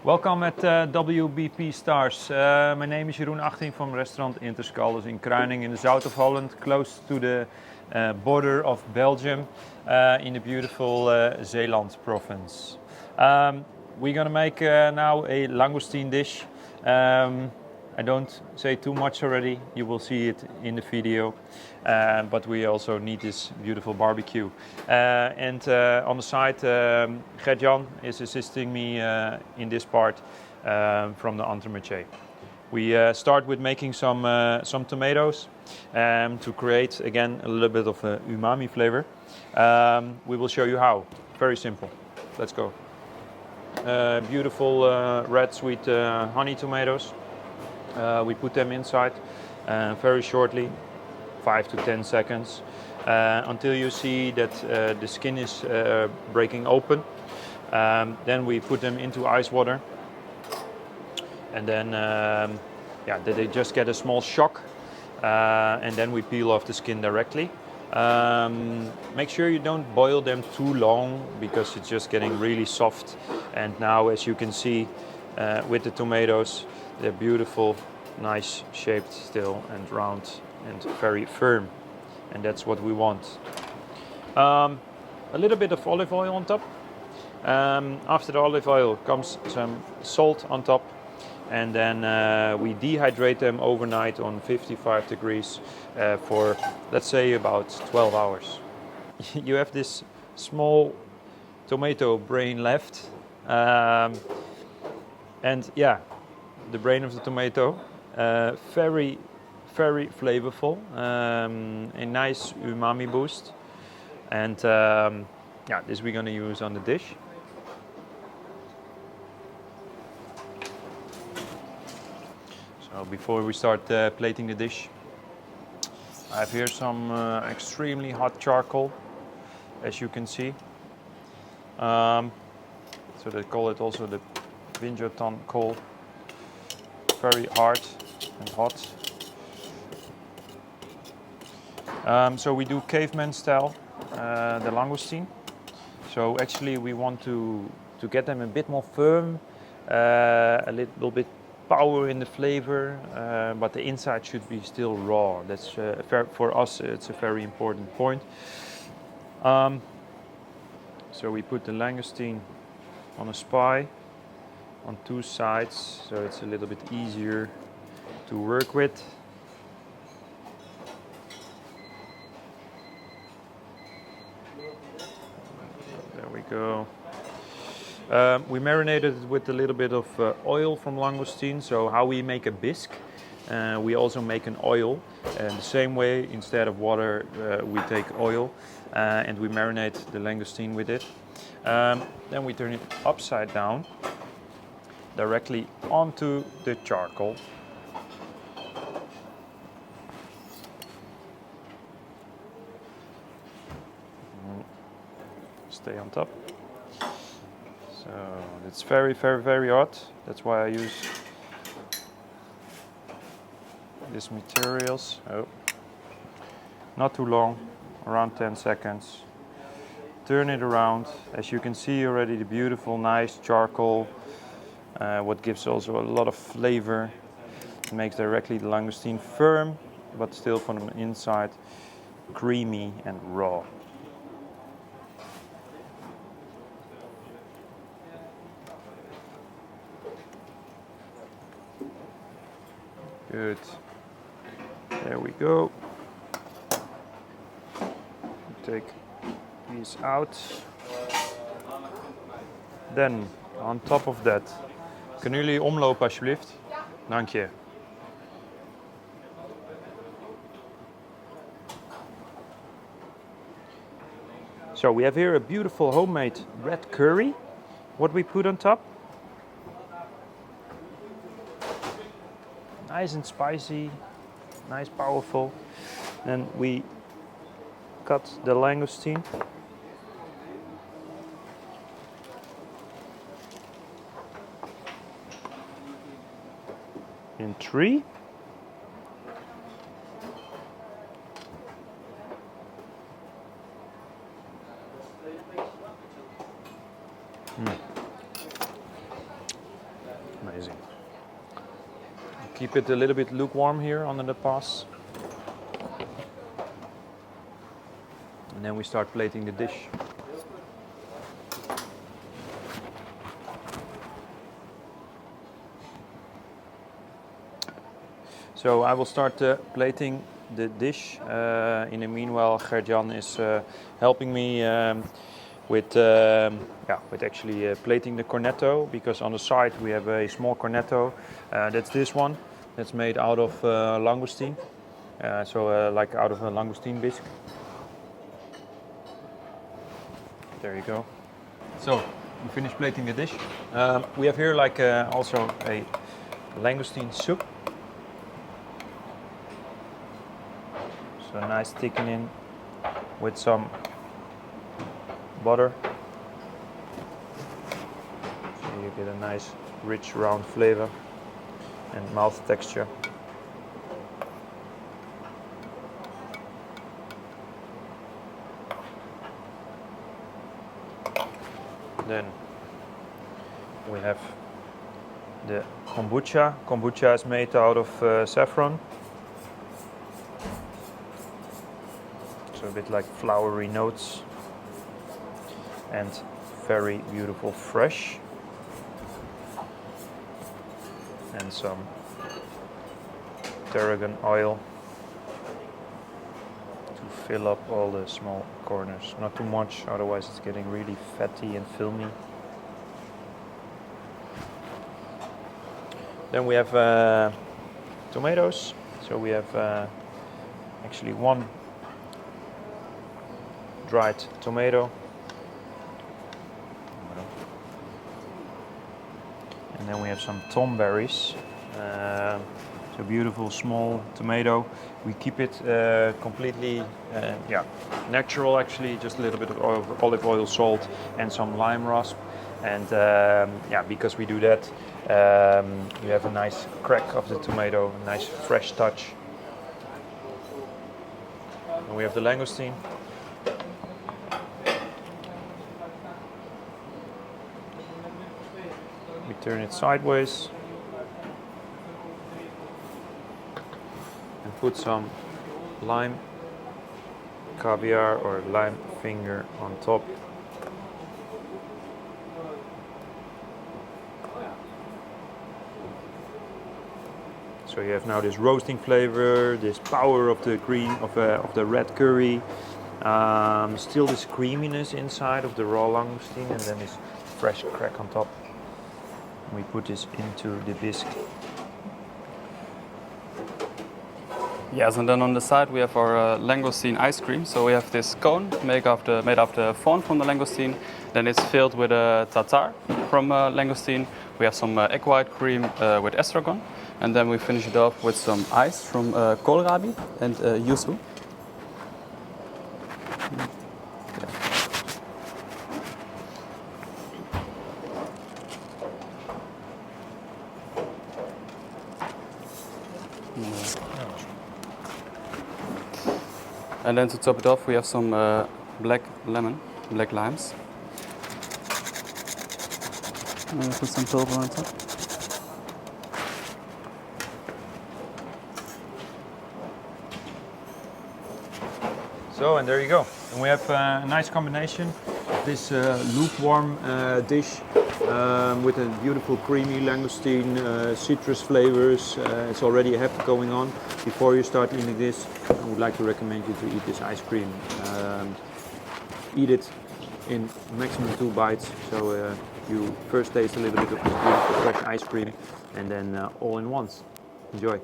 Welcome at WBP Stars. My name is Jeroen Achtien from restaurant Inter Scaldes in Kruining in the south of Holland, close to the border of Belgium in the beautiful Zeeland province. We're gonna make now a langoustine dish. I don't say too much already, you will see it in the video, but we also need this beautiful barbecue. And on the side, Gert-Jan is assisting me in this part from the entremets. We start with making some tomatoes to create, again, a little bit of a umami flavor. We will show you how, very simple. Let's go. Beautiful red sweet honey tomatoes. We put them inside very shortly, 5 to 10 seconds, until you see that the skin is breaking open. Then we put them into ice water, and then they just get a small shock, and then we peel off the skin directly. Make sure you don't boil them too long because it's just getting really soft. And now, as you can see with the tomatoes, they're beautiful, nice shaped still, and round and very firm, and that's what we want. A little bit of olive oil on top. After the olive oil comes some salt on top, and then we dehydrate them overnight on 55 degrees for, let's say, about 12 hours. You have this small tomato brain left, and yeah, the brain of the tomato, very, very flavorful, a nice umami boost, and this we're gonna use on the dish. So before we start plating the dish, I have here some extremely hot charcoal, as you can see. So they call it also the Vinjotan coal. Very hard and hot. So we do caveman style, the langoustine. So actually we want to get them a bit more firm, a little bit power in the flavor, but the inside should be still raw. That's for us, it's a very important point. So we put the langoustine on a spie on two sides, so it's a little bit easier to work with. There we go. We marinated it with a little bit of oil from langoustine. So how we make a bisque, we also make an oil. And the same way, instead of water, we take oil and we marinate the langoustine with it. Then we turn it upside down, directly onto the charcoal. Stay on top. So it's very, very, very hot. That's why I use these materials. Oh, not too long, around 10 seconds. Turn it around. As you can see already, the beautiful, nice charcoal. What gives also a lot of flavor. It makes directly the langoustine firm, but still from the inside creamy and raw. Good. There we go. Take these out. Then, on top of that, kunnen jullie omlopen alsjeblieft? Dank je. So we have here a beautiful homemade red curry. What we put on top? Nice and spicy, nice, powerful. Then we cut the langoustine. In 3. Keep it a little bit lukewarm here under the pass. And then we start plating the dish. So I will start plating the dish. In the meanwhile, Gert-Jan is helping me with actually plating the cornetto, because on the side we have a small cornetto. That's this one. That's made out of langoustine. Like out of a langoustine bisque. There you go. So we finished plating the dish. We have here like also a langoustine soup. So nice thickening with some butter. So you get a nice rich round flavor and mouth texture. Then we have the kombucha. Kombucha is made out of saffron. So a bit like flowery notes and very beautiful fresh. And some tarragon oil to fill up all the small corners. Not too much, otherwise it's getting really fatty and filmy. Then we have tomatoes. So we have actually one dried tomato. And then we have some tom berries. So beautiful small tomato. We keep it completely natural, actually, just a little bit of olive oil, salt and some lime rasp. And because we do that, you have a nice crack of the tomato, a nice fresh touch. And we have the langoustine. We turn it sideways and put some lime caviar or lime finger on top. So you have now this roasting flavor, this power of the green of the red curry, still this creaminess inside of the raw langoustine, and then this fresh crack on top. We put this into the bisque. Yes, and then on the side we have our langoustine ice cream. So we have this cone made of the fawn from the langoustine. Then it's filled with a tartar from langoustine. We have some egg white cream with estragon. And then we finish it off with some ice from kohlrabi and yuzu. And then to top it off, we have some black limes. And we put some pulver on top. So, and there you go. And we have a nice combination of this lukewarm dish with a beautiful creamy langoustine, citrus flavors. It's already a heft going on. Before you start eating this, I would like to recommend you to eat this ice cream. Eat it in maximum 2 bites. So you first taste a little bit of this beautiful fresh ice cream and then all in once. Enjoy.